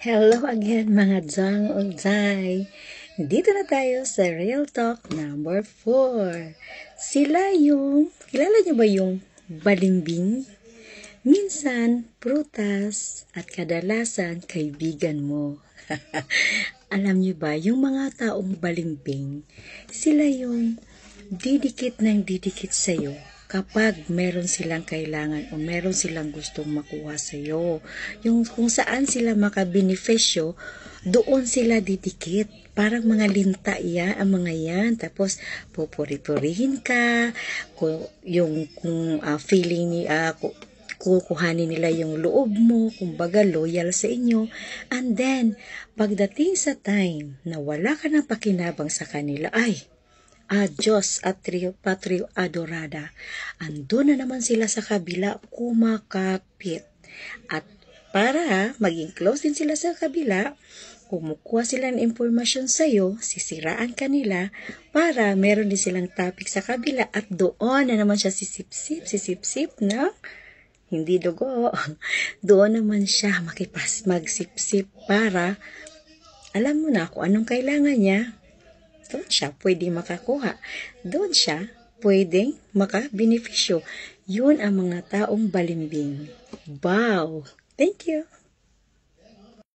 Hello again mga Jang Ulzay. Dito na tayo sa Real Talk number 4. Kilala niyo ba yung balimbing? Minsan, prutas at kadalasan kaibigan mo. Alam niyo ba, yung mga taong balimbing, sila yung didikit ng didikit sa'yo kapag meron silang kailangan o meron silang gustong makuha sa'yo. Yung kung saan sila makabenepisyo, doon sila didikit. Parang mga linta ang mga yan. Tapos, pupuri-purihin ka. Kung feeling ni, kukuhanin nila yung loob mo, kumbaga loyal sa inyo. And then, pagdating sa time na wala ka ng pakinabang sa kanila, Diyos at Patrio Adorada. Andun na naman sila sa kabila kumakapit. At para maging close din sila sa kabila, kumukuha sila ng impormasyon sa'yo, sisiraan kanila para meron din silang topic sa kabila at doon na naman siya sisip-sip na hindi dugo. Doon naman siya magsip-sip para alam mo na kung anong kailangan niya. Doon siya pwede makakuha. Doon siya pwedeng makabenepisyo. Yun ang mga taong balimbing. Wow! Thank you!